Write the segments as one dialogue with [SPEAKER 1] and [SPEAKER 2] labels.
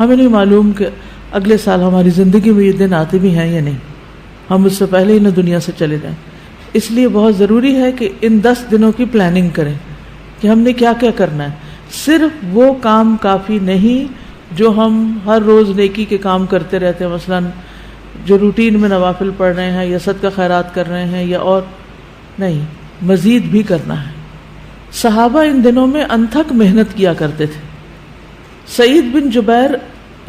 [SPEAKER 1] ہمیں نہیں معلوم کہ اگلے سال ہماری زندگی میں یہ دن آتے بھی ہیں یا نہیں، ہم اس سے پہلے ہی نہ دنیا سے چلے جائیں. اس لیے بہت ضروری ہے کہ ان 10 دنوں کی پلاننگ کریں کہ ہم نے کیا کیا کرنا ہے. صرف وہ کام کافی نہیں جو ہم ہر روز نیکی کے کام کرتے رہتے ہیں، مثلا جو روٹین میں نوافل پڑھ رہے ہیں یا صدقہ خیرات کر رہے ہیں، یا اور نہیں، مزید بھی کرنا ہے. صحابہ ان دنوں میں انتھک محنت کیا کرتے تھے. سعید بن جبیر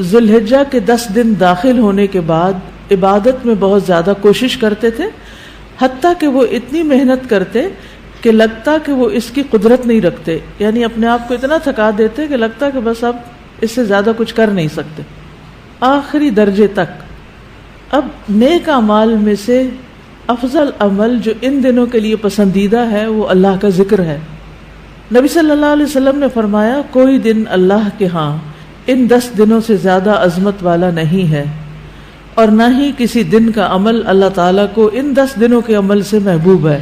[SPEAKER 1] ذو الحجہ کے 10 دن داخل ہونے کے بعد عبادت میں بہت زیادہ کوشش کرتے تھے، حتیٰ کہ وہ اتنی محنت کرتے کہ لگتا کہ وہ اس کی قدرت نہیں رکھتے، یعنی اپنے آپ کو اتنا تھکا دیتے کہ لگتا کہ بس اب اس سے زیادہ کچھ کر نہیں سکتے، آخری درجے تک. اب نیک اعمال میں سے افضل عمل جو ان دنوں کے لیے پسندیدہ ہے وہ اللہ کا ذکر ہے. نبی صلی اللہ علیہ وسلم نے فرمایا کوئی دن اللہ کے ہاں ان 10 دنوں سے زیادہ عظمت والا نہیں ہے، اور نہ ہی کسی دن کا عمل اللہ تعالیٰ کو ان 10 دنوں کے عمل سے محبوب ہے.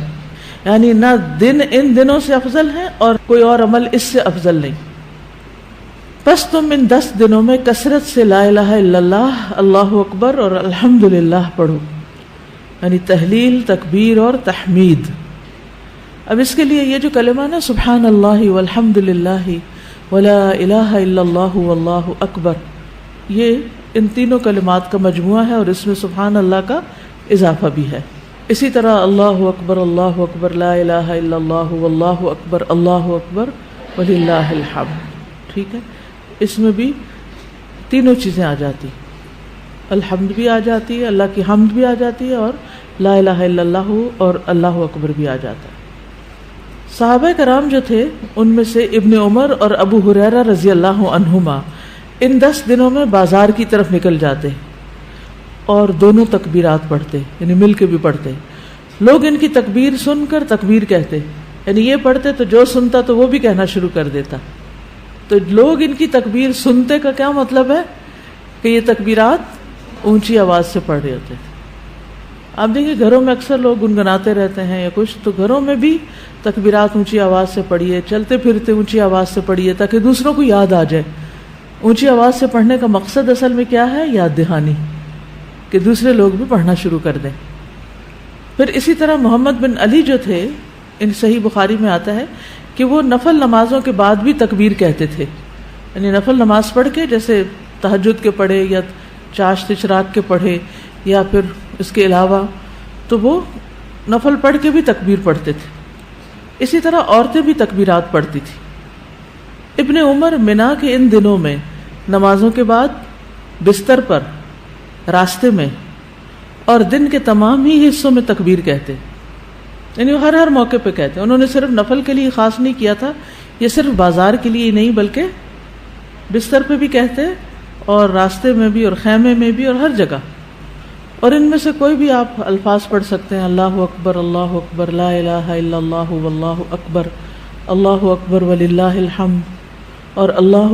[SPEAKER 1] یعنی نہ دن ان دنوں سے افضل ہے اور کوئی اور عمل اس سے افضل نہیں. بس تم ان 10 دنوں میں کثرت سے لا الہ الا اللہ، اللہ اکبر اور الحمدللہ پڑھو، یعنی تہلیل، تکبیر اور تحمید. اب اس کے لیے یہ جو کلمہ نا سبحان اللہ والحمدللہ ولا الہ الا اللہ واللہ اکبر، یہ ان تینوں کلمات کا مجموعہ ہے، اور اس میں سبحان اللہ کا اضافہ بھی ہے. اسی طرح اللہ اکبر لا الہ الا اللہ واللہ اکبر وللہ الحمد. ٹھیک ہے، اس میں بھی تینوں چیزیں آ جاتی، الحمد بھی آ جاتی ہے، اللہ کی حمد بھی آ جاتی ہے، اور لا الہ الا اللہ اور اللہ اکبر بھی آ جاتا ہے. صحابہ کرام جو تھے ان میں سے ابن عمر اور ابو ہریرہ رضی اللہ عنہما ان 10 دنوں میں بازار کی طرف نکل جاتے اور دونوں تکبیرات پڑھتے، یعنی مل کے بھی پڑھتے. لوگ ان کی تکبیر سن کر تکبیر کہتے، یعنی یہ پڑھتے تو جو سنتا تو وہ بھی کہنا شروع کر دیتا. تو لوگ ان کی تکبیر سنتے کا کیا مطلب ہے کہ یہ تکبیرات اونچی آواز سے پڑھ رہے ہوتے تھے. آپ دیکھیں گھروں میں اکثر لوگ گنگناتے رہتے ہیں یا کچھ، تو گھروں میں بھی تکبیرات اونچی آواز سے پڑھیے، چلتے پھرتے اونچی آواز سے پڑھیے تاکہ دوسروں کو یاد آ جائے. اونچی آواز سے پڑھنے کا مقصد اصل میں کیا ہے؟ یاد دہانی، کہ دوسرے لوگ بھی پڑھنا شروع کر دیں. پھر اسی طرح محمد بن علی جو تھے، ان صحیح بخاری میں آتا ہے کہ وہ نفل نمازوں کے بعد بھی تکبیر کہتے تھے. یعنی نفل نماز پڑھ کے، جیسے تہجد کے پڑھے یا چاشت اشراق کے پڑھے یا پھر اس کے علاوہ، تو وہ نفل پڑھ کے بھی تکبیر پڑھتے تھے. اسی طرح عورتیں بھی تکبیرات پڑھتی تھی. ابن عمر منا کے ان دنوں میں نمازوں کے بعد بستر پر، راستے میں اور دن کے تمام ہی حصوں میں تکبیر کہتے، یعنی ہر موقع پہ کہتے. انہوں نے صرف نفل کے لیے خاص نہیں کیا تھا، یہ صرف بازار کے لیے نہیں بلکہ بستر پہ بھی کہتے اور راستے میں بھی اور خیمے میں بھی اور ہر جگہ. اور ان میں سے کوئی بھی آپ الفاظ پڑھ سکتے ہیں، اللہ اکبر لا الہ الا اللہ واللہ اکبر وللہ الحمد، اور اللہ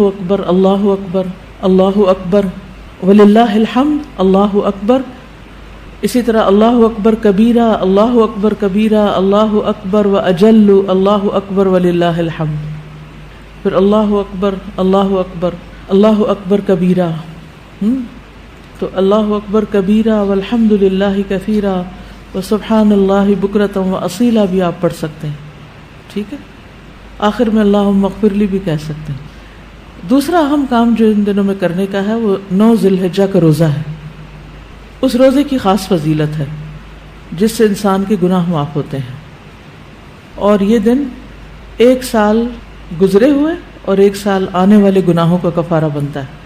[SPEAKER 1] اکبر وللہ الحمد، اللہ اکبر. اسی طرح اللہ اکبر کبیرہ، اللہ اکبر و اجل، اللہ اکبر وللہ الحمد. پھر اللہ اکبر کبیرہ، تو اللہ اکبر کبیرہ والحمد للہ کثیرہ وسبحان اللہ بکرۃ و اصیلا بھی آپ پڑھ سکتے ہیں. ٹھیک ہے، آخر میں اللہم اغفر لی بھی کہہ سکتے ہیں. دوسرا اہم کام جو ان دنوں میں کرنے کا ہے وہ 9 ذی الحجہ کا روزہ ہے. اس روزے کی خاص فضیلت ہے جس سے انسان کے گناہ معاف ہوتے ہیں، اور یہ دن 1 سال گزرے ہوئے اور 1 سال آنے والے گناہوں کا کفارہ بنتا ہے.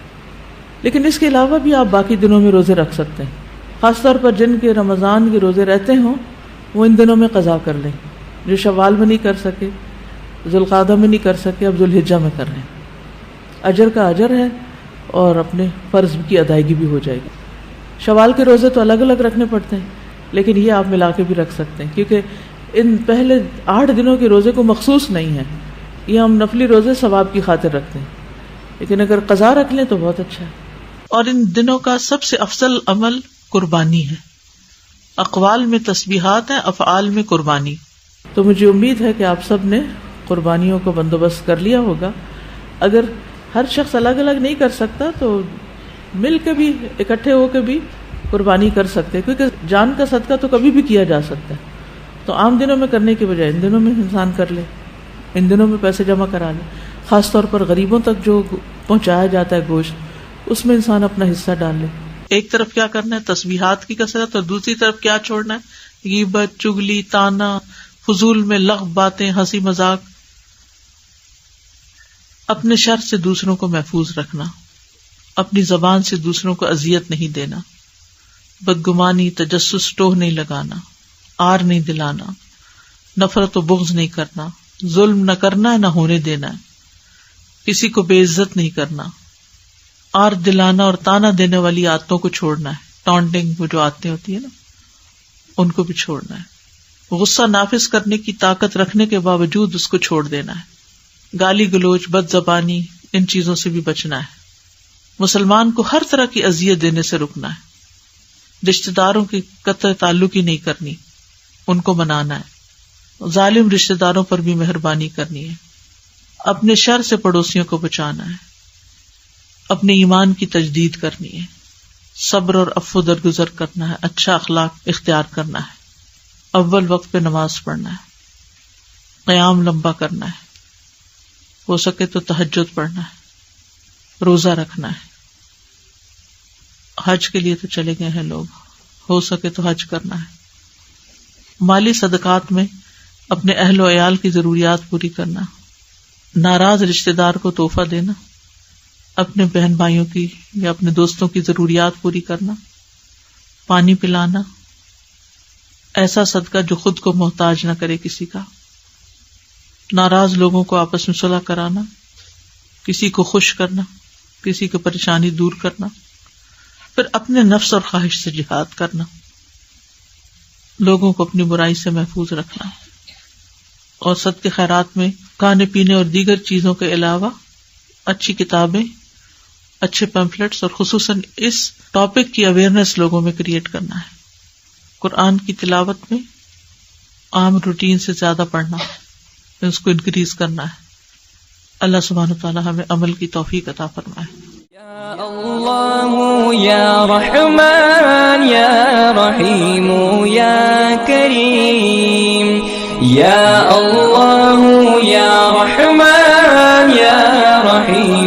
[SPEAKER 1] لیکن اس کے علاوہ بھی آپ باقی دنوں میں روزے رکھ سکتے ہیں. خاص طور پر جن کے رمضان کے روزے رہتے ہوں وہ ان دنوں میں قضا کر لیں. جو شوال میں نہیں کر سکے، ذوالقعدہ میں نہیں کر سکے، اب ذوالحجہ میں کر لیں. اجر کا اجر ہے اور اپنے فرض کی ادائیگی بھی ہو جائے گی. شوال کے روزے تو الگ الگ رکھنے پڑتے ہیں، لیکن یہ آپ ملا کے بھی رکھ سکتے ہیں، کیونکہ ان پہلے 8 دنوں کے روزے کو مخصوص نہیں ہے. یہ ہم نفلی روزے ثواب کی خاطر رکھتے ہیں، لیکن اگر قضا رکھ لیں تو بہت اچھا ہے. اور ان دنوں کا سب سے افضل عمل قربانی ہے. اقوال میں تسبیحات ہیں، افعال میں قربانی. تو مجھے امید ہے کہ آپ سب نے قربانیوں کا بندوبست کر لیا ہوگا. اگر ہر شخص الگ الگ نہیں کر سکتا، تو مل کے بھی اکٹھے ہو کے بھی قربانی کر سکتے ہیں، کیونکہ جان کا صدقہ تو کبھی بھی کیا جا سکتا ہے. تو عام دنوں میں کرنے کے بجائے ان دنوں میں انسان کر لے، ان دنوں میں پیسے جمع کرا لے. خاص طور پر غریبوں تک جو پہنچایا جاتا ہے گوشت، اس میں انسان اپنا حصہ ڈال لے. ایک طرف کیا کرنا ہے، تسبیحات کی کثرت، اور دوسری طرف کیا چھوڑنا ہے، غیبت، چگلی، طانا، فضول میں لغو باتیں، ہنسی مذاق. اپنے شر سے دوسروں کو محفوظ رکھنا، اپنی زبان سے دوسروں کو اذیت نہیں دینا، بدگمانی، تجسس، ٹوہ نہیں لگانا، آر نہیں دلانا، نفرت و بغض نہیں کرنا، ظلم نہ کرنا ہے نہ ہونے دینا ہے، کسی کو بے عزت نہیں کرنا، آر دلانا اور تانا دینے والی عادتوں کو چھوڑنا ہے. ٹانٹنگ، وہ جو عادتیں ہوتی ہیں نا، ان کو بھی چھوڑنا ہے. غصہ نافذ کرنے کی طاقت رکھنے کے باوجود اس کو چھوڑ دینا ہے. گالی گلوچ، بد زبانی، ان چیزوں سے بھی بچنا ہے. مسلمان کو ہر طرح کی اذیت دینے سے رکنا ہے. رشتہ داروں کی قطع تعلق ہی نہیں کرنی، ان کو منانا ہے. ظالم رشتہ داروں پر بھی مہربانی کرنی ہے. اپنے شر سے پڑوسیوں کو بچانا ہے. اپنے ایمان کی تجدید کرنی ہے. صبر اور عفو درگزر کرنا ہے. اچھا اخلاق اختیار کرنا ہے. اول وقت پہ نماز پڑھنا ہے. قیام لمبا کرنا ہے. ہو سکے تو تہجد پڑھنا ہے. روزہ رکھنا ہے. حج کے لیے تو چلے گئے ہیں لوگ، ہو سکے تو حج کرنا ہے. مالی صدقات میں اپنے اہل و عیال کی ضروریات پوری کرنا. ناراض رشتہ دار کو تحفہ دینا. اپنے بہن بھائیوں کی یا اپنے دوستوں کی ضروریات پوری کرنا. پانی پلانا. ایسا صدقہ جو خود کو محتاج نہ کرے کسی کا. ناراض لوگوں کو آپس میں صلح کرانا. کسی کو خوش کرنا، کسی کی پریشانی دور کرنا. پھر اپنے نفس اور خواہش سے جہاد کرنا. لوگوں کو اپنی برائی سے محفوظ رکھنا. اور صدقے خیرات میں کھانے پینے اور دیگر چیزوں کے علاوہ اچھی کتابیں، اچھے پیمفلیٹس اور خصوصاً اس ٹاپک کی اویئرنیس لوگوں میں کریٹ کرنا ہے. قرآن کی تلاوت میں عام روٹین سے زیادہ پڑھنا، اس کو انکریز کرنا ہے. اللہ سبحانہ وتعالی ہمیں عمل کی توفیق عطا فرمائے.
[SPEAKER 2] یا اللہ یا رحمان یا رحیم یا کریم، یا اللہ یا رحمان یا رحیم